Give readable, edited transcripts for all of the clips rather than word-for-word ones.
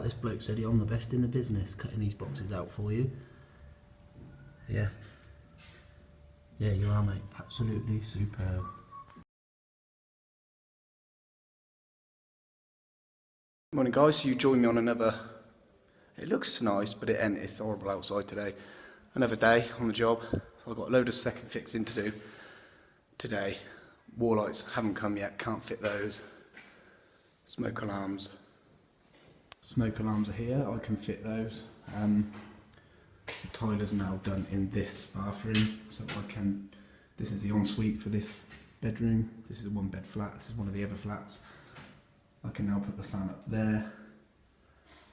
that, this bloke said I'm the best in the business cutting these boxes out for you. Yeah. Yeah, you are, mate. Absolutely superb. Morning guys, so you join me on another, it looks nice but it's horrible outside today, another day on the job. So I've got a load of second fixing to do today. Wall lights haven't come yet, can't fit those. Smoke alarms are here, I can fit those. The tiler's now done in this bathroom, so this is the ensuite for this bedroom. This is a one bed flat, this is one of the other flats. I can now put the fan up there.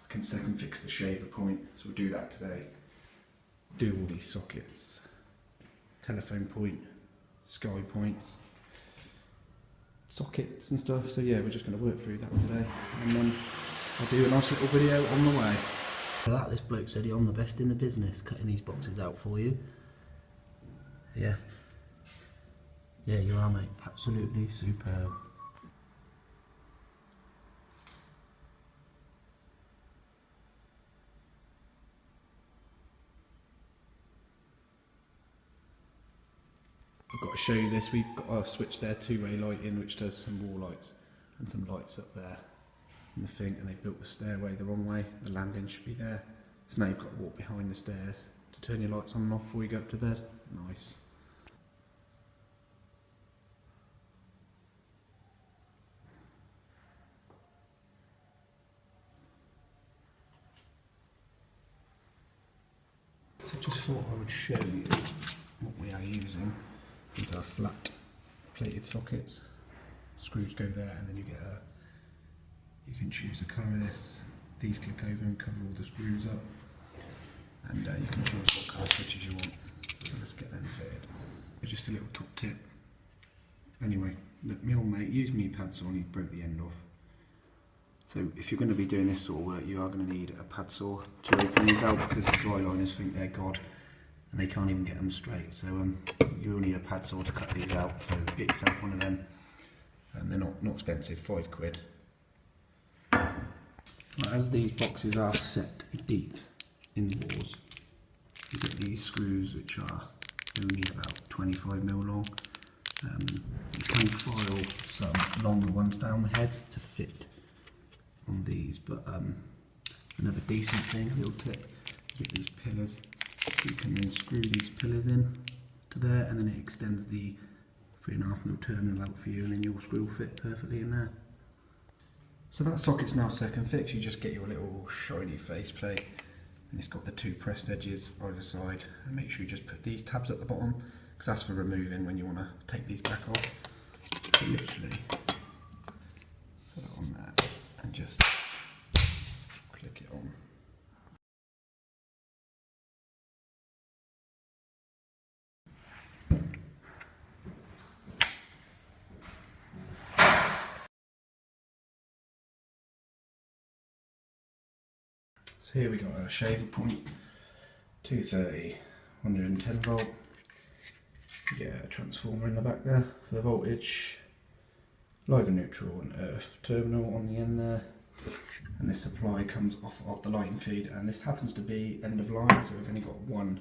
I can second fix the shaver point, so we'll do that today. Do all these sockets, telephone point, sky points, sockets and stuff. So yeah, we're just going to work through that today, and then I'll do a nice little video on the way. For that, this bloke said I'm the best in the business cutting these boxes out for you. Yeah. Yeah, you are, mate. Absolutely superb. I've got to show you this. We've got a switch there, two-way lighting, which does some wall lights and some lights up there in the thing, and they built the stairway the wrong way. The landing should be there. So now you've got to walk behind the stairs to turn your lights on and off before you go up to bed. Nice. So I just thought I would show you what we are using. These are flat plated sockets. Screws go there, and then you can choose the colour of this. These click over and cover all the screws up, and you can choose what colour switches you want. So let's get them fitted. Just a little top tip. Anyway, look, my old mate used me pad saw and he broke the end off. So if you're going to be doing this sort of work, you are going to need a pad saw to open these out, because the dry liners think they're God and they can't even get them straight. So you will need a pad saw to cut these out. So get yourself one of them. And they're not expensive, £5. As these boxes are set deep in the walls, you get these screws which are only about 25mm long. You can file some longer ones down the heads to fit on these, but another decent thing, a little tip, you get these pillars. You can then screw these pillars in to there, and then it extends the 3.5mm terminal out for you, and then your screw will fit perfectly in there. So that socket's now second fixed. You just get your little shiny faceplate, and it's got the two pressed edges either side, and make sure you just put these tabs at the bottom, because that's for removing when you want to take these back off. So literally put it on there and just click it on. So here we got a shaver point, 230, 110 volt. You get a transformer in the back there for the voltage, live and neutral and earth terminal on the end there. And this supply comes off of the lighting feed, and this happens to be end of line, so we've only got one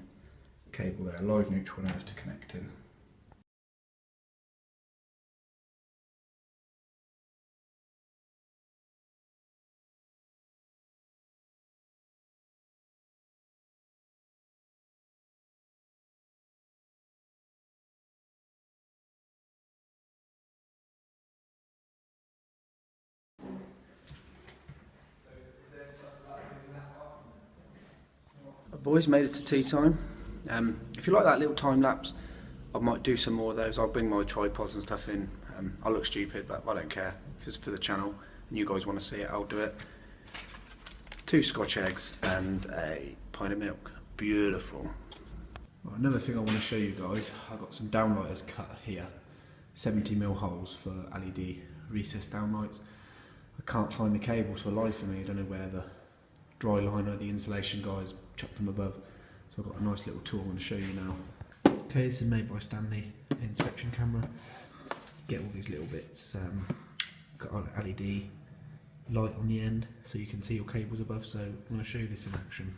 cable there, live, neutral and earth to connect in. Boys, made it to tea time. If you like that little time lapse, I might do some more of those. I'll bring my tripods and stuff in. I look stupid, but I don't care. If it's for the channel and you guys want to see it, I'll do it. 2 Scotch eggs and a pint of milk. Beautiful. Well, another thing I want to show you guys, I've got some downlighters cut here. 70mm holes for LED recessed downlights. I can't find the cables for life for me. I don't know where the dry liner, the insulation guys chucked them above. So I've got a nice little tool I want to show you now. Okay, this is made by Stanley inspection camera. Get all these little bits. Got an LED light on the end so you can see your cables above, so I'm going to show you this in action.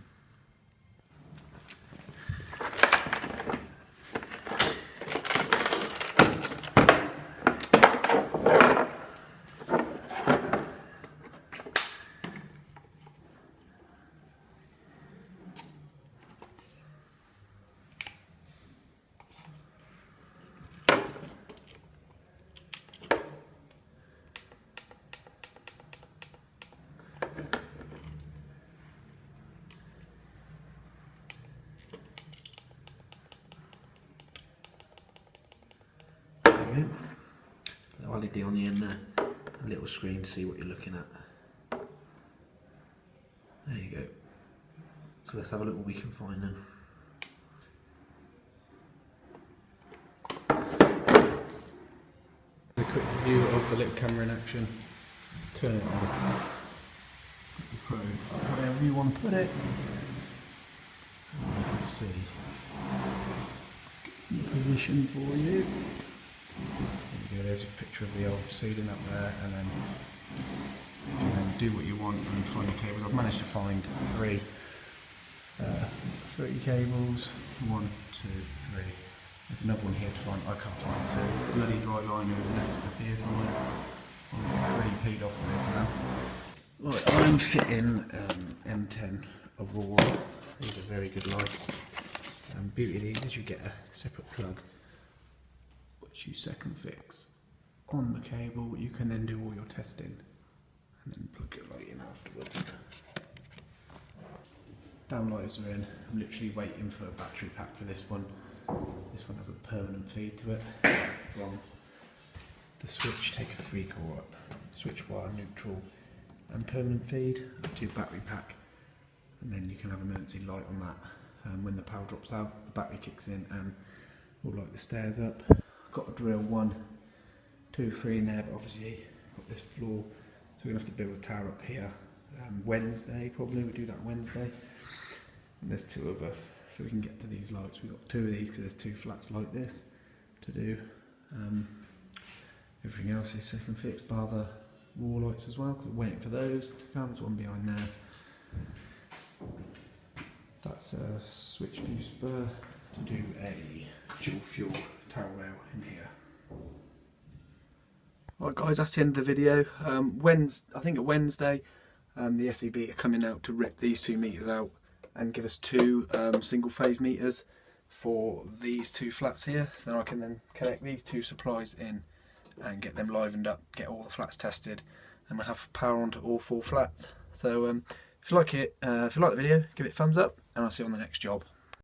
The LED on the end there, a little screen to see what you're looking at. There you go. So let's have a look what we can find then. A quick view of the little camera in action. Turn it on. Pro, whatever you want to put it. And you can see. Let's get in position for you. There you go, there's a picture of the old ceiling up there, and then you can then do what you want and find the cables. I've managed to find three cables. 1, 2, 3. There's another one here to find. I can't find, so bloody dry liner has left it up here somewhere. I'm pretty peed off with this now. Right, I'm fitting M10 Aurora. These are very good lights. Beauty of these is you get a separate plug which you second fix on the cable. You can then do all your testing and then plug your light in afterwards. Downlighters are in. I'm literally waiting for a battery pack for this one. This one has a permanent feed to it. From the switch, take a 3-core up, switch wire, neutral and permanent feed up to your battery pack, and then you can have emergency light on that. When the power drops out, the battery kicks in and will light the stairs up. Got to drill 1, 2, 3 in there, but obviously got this floor, so we're going to have to build a tower up here. Wednesday probably, we'll do that Wednesday. And there's 2 of us, so we can get to these lights. We've got 2 of these because there's 2 flats like this to do. Everything else is second fixed, bar the wall lights as well, because we're waiting for those to come. There's one behind there. That's a switch view spur to do a dual fuel tower rail in here. Right guys, that's the end of the video. I think at Wednesday the SEB are coming out to rip these 2 meters out and give us 2 single phase meters for these 2 flats here, so then I can then connect these 2 supplies in and get them livened up, get all the flats tested, and we'll have power onto all 4 flats. So if you like it, if you like the video, give it a thumbs up, and I'll see you on the next job.